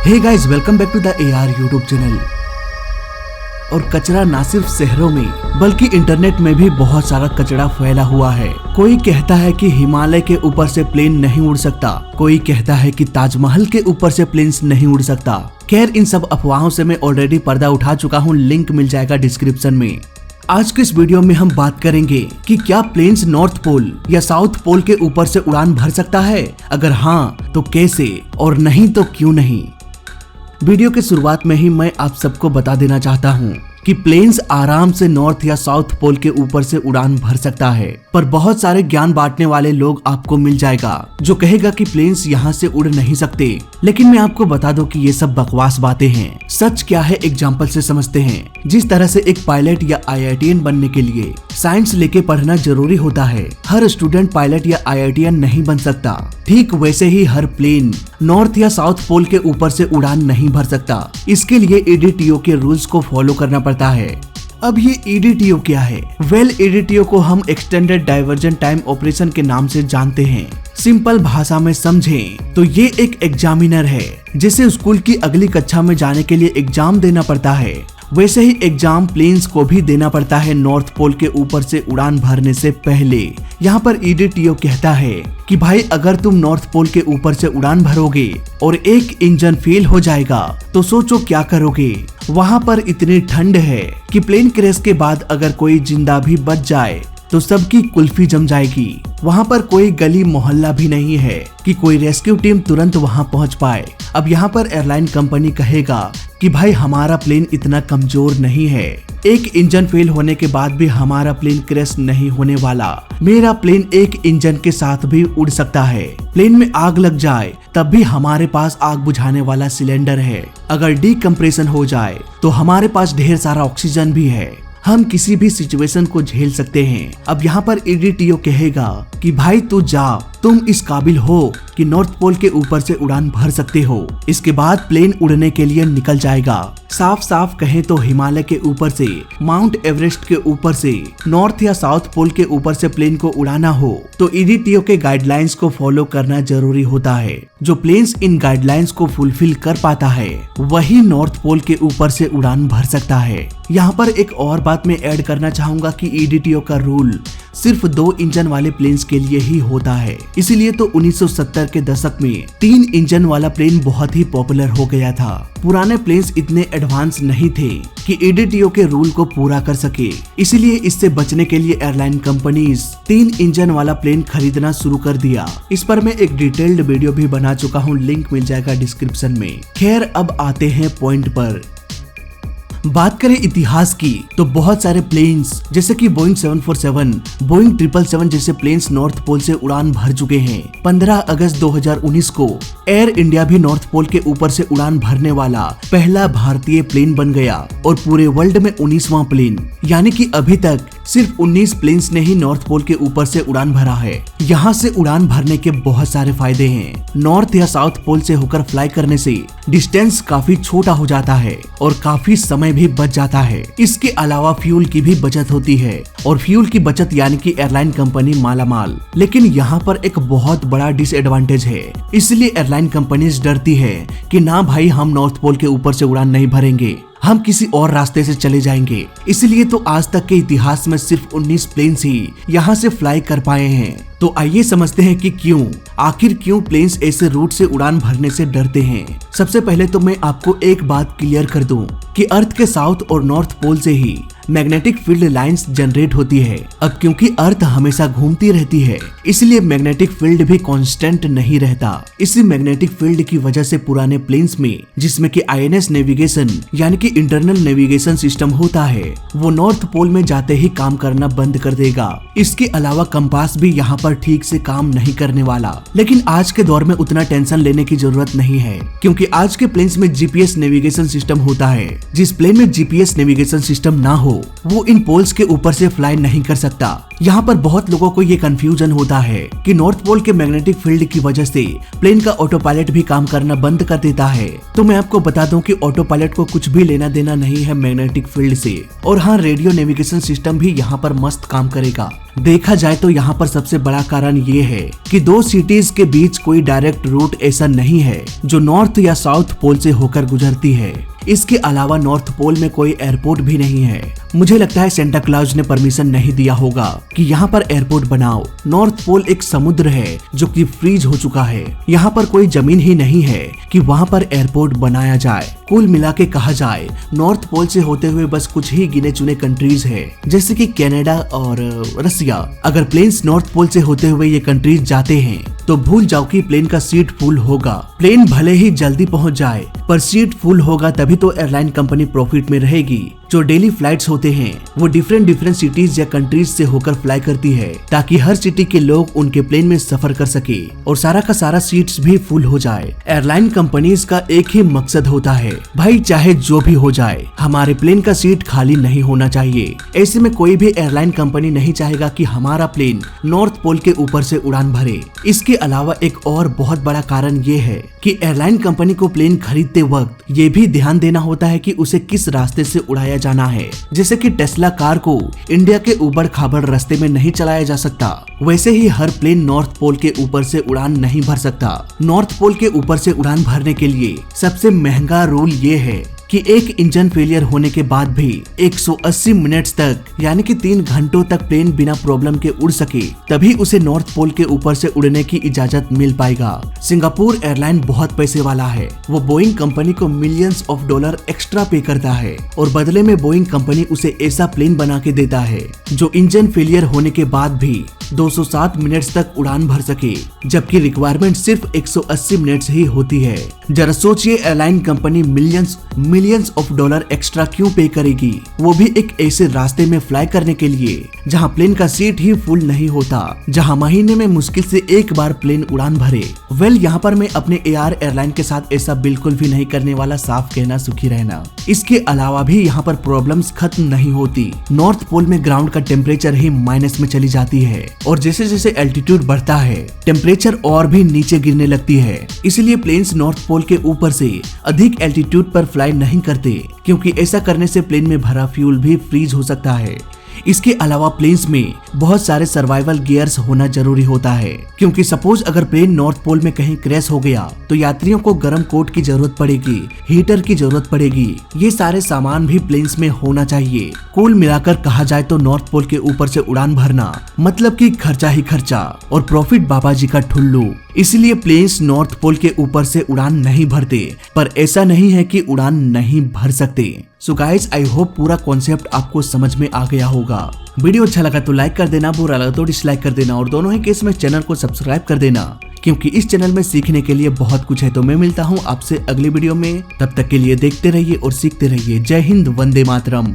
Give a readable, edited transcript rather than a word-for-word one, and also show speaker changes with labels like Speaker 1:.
Speaker 1: Hey guys, welcome back to the AR YouTube channel. और कचरा ना सिर्फ शहरों में बल्कि इंटरनेट में भी बहुत सारा कचरा फैला हुआ है। कोई कहता है कि हिमालय के ऊपर से प्लेन नहीं उड़ सकता, कोई कहता है कि ताजमहल के ऊपर से प्लेन्स नहीं उड़ सकता। खैर, इन सब अफवाहों से मैं ऑलरेडी पर्दा उठा चुका हूँ, लिंक मिल जाएगा डिस्क्रिप्शन में। आज के इस वीडियो में हम बात करेंगे कि क्या प्लेन्स नॉर्थ पोल या साउथ पोल के ऊपर से उड़ान भर सकता है, अगर हाँ तो कैसे, और नहीं तो क्यों नहीं। वीडियो के शुरुआत में ही मैं आप सबको बता देना चाहता हूँ कि प्लेन्स आराम से नॉर्थ या साउथ पोल के ऊपर से उड़ान भर सकता है, पर बहुत सारे ज्ञान बांटने वाले लोग आपको मिल जाएगा जो कहेगा कि प्लेन्स यहाँ से उड़ नहीं सकते। लेकिन मैं आपको बता दूं कि ये सब बकवास बातें हैं। सच क्या है एग्जाम्पल से समझते हैं। जिस तरह से एक पायलट या IITian बनने के लिए साइंस लेके पढ़ना जरूरी होता है, हर स्टूडेंट पायलट या IITian नहीं बन सकता। ठीक वैसे ही हर प्लेन नॉर्थ या साउथ पोल के ऊपर से उड़ान नहीं भर सकता। इसके लिए EDTO के रूल्स को फॉलो करना पड़ता है। अब ये EDTO क्या है? EDTO को हम एक्सटेंडेड डाइवर्जन टाइम ऑपरेशन के नाम से जानते हैं। सिंपल भाषा में समझें तो ये एक एग्जामिनर है जिसे स्कूल की अगली कक्षा में जाने के लिए एग्जाम देना पड़ता है। वैसे ही एग्जाम प्लेन्स को भी देना पड़ता है नॉर्थ पोल के ऊपर से उड़ान भरने से पहले। यहाँ पर EDTO कहता है कि भाई, अगर तुम नॉर्थ पोल के ऊपर से उड़ान भरोगे और एक इंजन फेल हो जाएगा तो सोचो क्या करोगे। वहाँ पर इतनी ठंड है कि प्लेन क्रैश के बाद अगर कोई जिंदा भी बच जाए तो सबकी कुल्फी जम जाएगी। वहाँ पर कोई गली मोहल्ला भी नहीं है कि कोई रेस्क्यू टीम तुरंत वहाँ पहुँच पाए। अब यहाँ पर एयरलाइन कंपनी कहेगा कि भाई, हमारा प्लेन इतना कमजोर नहीं है, एक इंजन फेल होने के बाद भी हमारा प्लेन क्रैश नहीं होने वाला। मेरा प्लेन एक इंजन के साथ भी उड़ सकता है। प्लेन में आग लग जाए तब भी हमारे पास आग बुझाने वाला सिलेंडर है। अगर डीकम्प्रेशन हो जाए तो हमारे पास ढेर सारा ऑक्सीजन भी है। हम किसी भी सिचुएशन को झेल सकते हैं। अब यहाँ पर EDTO कहेगा कि भाई तू जा, तुम इस काबिल हो कि नॉर्थ पोल के ऊपर से उड़ान भर सकते हो। इसके बाद प्लेन उड़ने के लिए निकल जाएगा। साफ साफ कहें तो हिमालय के ऊपर से, माउंट एवरेस्ट के ऊपर से, नॉर्थ या साउथ पोल के ऊपर से प्लेन को उड़ाना हो तो EDTO के गाइडलाइंस को फॉलो करना जरूरी होता है। जो प्लेन्स इन गाइडलाइंस को फुलफिल कर पाता है वही नॉर्थ पोल के ऊपर से उड़ान भर सकता है। यहाँ पर एक और बात मैं ऐड करना चाहूंगा कि EDTO का रूल सिर्फ 2 इंजन वाले प्लेन्स के लिए ही होता है। इसीलिए तो 1970 के दशक में 3 इंजन वाला प्लेन बहुत ही पॉपुलर हो गया था। पुराने प्लेन्स इतने एडवांस नहीं थे कि EDTO के रूल को पूरा कर सके। इसीलिए इससे बचने के लिए एयरलाइन कंपनीज 3 इंजन वाला प्लेन खरीदना शुरू कर दिया। इस पर मैं एक डिटेल्ड वीडियो भी बना चुका हूँ, लिंक मिल जाएगा डिस्क्रिप्शन में। खैर, अब आते हैं पॉइंट पर। बात करें इतिहास की तो बहुत सारे प्लेन्स जैसे कि बोइंग 747, बोइंग 777 जैसे प्लेन्स नॉर्थ पोल से उड़ान भर चुके हैं। 15 अगस्त 2019 को एयर इंडिया भी नॉर्थ पोल के ऊपर से उड़ान भरने वाला पहला भारतीय प्लेन बन गया और पूरे वर्ल्ड में 19वां प्लेन। यानी कि अभी तक सिर्फ 19 प्लेन्स ने ही नॉर्थ पोल के ऊपर से उड़ान भरा है। यहाँ से उड़ान भरने के बहुत सारे फायदे हैं। नॉर्थ या साउथ पोल से होकर फ्लाई करने से डिस्टेंस काफी छोटा हो जाता है और काफी समय भी बच जाता है। इसके अलावा फ्यूल की भी बचत होती है और फ्यूल की बचत यानी कि एयरलाइन कंपनी मालामाल। लेकिन यहाँ पर एक बहुत बड़ा डिसएडवांटेज है। इसलिए एयरलाइन कंपनीज डरती है कि ना भाई, हम नॉर्थ पोल के ऊपर से उड़ान नहीं भरेंगे, हम किसी और रास्ते से चले जाएंगे। इसलिए तो आज तक के इतिहास में सिर्फ 19 प्लेन्स ही यहाँ से फ्लाई कर पाए हैं। तो आइए समझते हैं कि आखिर क्यों प्लेन्स ऐसे रूट से उड़ान भरने से डरते हैं। सबसे पहले तो मैं आपको एक बात क्लियर कर दूं कि अर्थ के साउथ और नॉर्थ पोल से ही मैग्नेटिक फील्ड लाइंस जनरेट होती है। अब क्योंकि अर्थ हमेशा घूमती रहती है, इसलिए मैग्नेटिक फील्ड भी कांस्टेंट नहीं रहता। इसी मैग्नेटिक फील्ड की वजह से पुराने प्लेन्स में, जिसमें कि INS नेविगेशन यानी कि इंटरनल नेविगेशन सिस्टम होता है, वो नॉर्थ पोल में जाते ही काम करना बंद कर देगा। इसके अलावा कंपास भी यहाँ पर ठीक से काम नहीं करने वाला। लेकिन आज के दौर में उतना टेंशन लेने की जरूरत नहीं है, क्योंकि आज के प्लेन्स में GPS नेविगेशन सिस्टम होता है। जिस प्लेन में GPS नेविगेशन सिस्टम ना हो वो इन पोल्स के ऊपर से फ्लाई नहीं कर सकता। यहाँ पर बहुत लोगों को ये कंफ्यूजन होता है कि नॉर्थ पोल के मैग्नेटिक फील्ड की वजह से प्लेन का ऑटो पायलट भी काम करना बंद कर देता है। तो मैं आपको बता दूं कि ऑटो पायलट को कुछ भी लेना देना नहीं है मैग्नेटिक फील्ड से। और हाँ, रेडियो नेविगेशन सिस्टम भी यहाँ पर मस्त काम करेगा। देखा जाए तो यहाँ पर सबसे बड़ा कारण ये है कि दो सिटीज के बीच कोई डायरेक्ट रूट ऐसा नहीं है जो नॉर्थ या साउथ पोल से होकर गुजरती है। इसके अलावा नॉर्थ पोल में कोई एयरपोर्ट भी नहीं है। मुझे लगता है सेंटा क्लॉज ने परमिशन नहीं दिया होगा कि यहाँ पर एयरपोर्ट बनाओ। नॉर्थ पोल एक समुद्र है जो कि फ्रीज हो चुका है। यहाँ पर कोई जमीन ही नहीं है कि वहाँ पर एयरपोर्ट बनाया जाए। कुल मिला के कहा जाए, नॉर्थ पोल से होते हुए बस कुछ ही गिने चुने कंट्रीज है, जैसे कि कनाडा और रसिया। अगर प्लेन्स नॉर्थ पोल से होते हुए ये कंट्रीज जाते हैं तो भूल जाओ कि प्लेन का सीट फुल होगा। प्लेन भले ही जल्दी पहुंच जाए, पर सीट फुल होगा तभी तो एयरलाइन कंपनी प्रॉफिट में रहेगी। जो डेली फ्लाइट्स होते हैं वो डिफरेंट सिटीज या कंट्रीज से होकर फ्लाई करती है, ताकि हर सिटी के लोग उनके प्लेन में सफर कर सके और सारा का सारा सीट्स भी फुल हो जाए। एयरलाइन कंपनीज का एक ही मकसद होता है, भाई चाहे जो भी हो जाए हमारे प्लेन का सीट खाली नहीं होना चाहिए। ऐसे में कोई भी एयरलाइन कंपनी नहीं चाहेगा कि हमारा प्लेन नॉर्थ पोल के ऊपर से उड़ान भरे। इसके अलावा एक और बहुत बड़ा कारण ये है कि एयरलाइन कंपनी को प्लेन खरीदते वक्त ये भी ध्यान देना होता है कि उसे किस रास्ते से उड़ाया जाना है। जैसे कि टेस्ला कार को इंडिया के उबड़ खाबड़ रास्ते में नहीं चलाया जा सकता, वैसे ही हर प्लेन नॉर्थ पोल के ऊपर से उड़ान नहीं भर सकता। नॉर्थ पोल के ऊपर से उड़ान भरने के लिए सबसे महंगा रूल ये है कि एक इंजन फेलियर होने के बाद भी 180 मिनट्स तक यानी कि 3 घंटों तक प्लेन बिना प्रॉब्लम के उड़ सके, तभी उसे नॉर्थ पोल के ऊपर से उड़ने की इजाजत मिल पाएगा। सिंगापुर एयरलाइन बहुत पैसे वाला है। वो बोइंग कंपनी को मिलियंस ऑफ डॉलर एक्स्ट्रा पे करता है और बदले में बोइंग कंपनी उसे ऐसा प्लेन बना के देता है जो इंजन फेलियर होने के बाद भी 207 मिनट्स तक उड़ान भर सके, जबकि रिक्वायरमेंट सिर्फ 180 मिनट्स ही होती है। जरा सोचिए, airline company millions of dollar extra क्यों पे करेगी, वो भी एक ऐसे रास्ते में फ्लाई करने के लिए जहां प्लेन का सीट ही फुल नहीं होता, जहां महीने में मुश्किल से एक बार प्लेन उड़ान भरे। यहाँ पर मैं अपने एआर एयरलाइन के साथ ऐसा बिल्कुल भी नहीं करने वाला, साफ कहना सुखी रहना। इसके अलावा भी यहाँ पर प्रॉब्लम्स खत्म नहीं होती। नॉर्थ पोल में ग्राउंड का टेम्परेचर ही माइनस में चली जाती है और जैसे जैसे एल्टीट्यूड बढ़ता है टेम्परेचर और भी नीचे गिरने लगती है। इसलिए प्लेन्स नॉर्थ पोल के ऊपर से अधिक एल्टीट्यूड पर फ्लाई नहीं करते, क्योंकि ऐसा करने से प्लेन में भरा फ्यूल भी फ्रीज हो सकता है। इसके अलावा प्लेन्स में बहुत सारे सर्वाइवल गियर्स होना जरूरी होता है, क्योंकि सपोज अगर प्लेन नॉर्थ पोल में कहीं क्रैश हो गया तो यात्रियों को गर्म कोट की जरूरत पड़ेगी, हीटर की जरूरत पड़ेगी। ये सारे सामान भी प्लेन्स में होना चाहिए। कुल मिलाकर कहा जाए तो नॉर्थ पोल के ऊपर से उड़ान भरना मतलब कि खर्चा ही खर्चा और प्रॉफिट बाबा जी का ठुल्लू। इसलिए प्लेन्स नॉर्थ पोल के ऊपर से उड़ान नहीं भरते, पर ऐसा नहीं है कि उड़ान नहीं भर सकते। सो गाइस, आई होप पूरा कॉन्सेप्ट आपको समझ में आ गया होगा। वीडियो अच्छा लगा तो लाइक कर देना, बुरा लगा तो डिसलाइक कर देना और दोनों ही केस में चैनल को सब्सक्राइब कर देना, क्योंकि इस चैनल में सीखने के लिए बहुत कुछ है। तो मैं मिलता हूँ आपसे अगली वीडियो में, तब तक के लिए देखते रहिए और सीखते रहिए। जय हिंद, वंदे मातरम।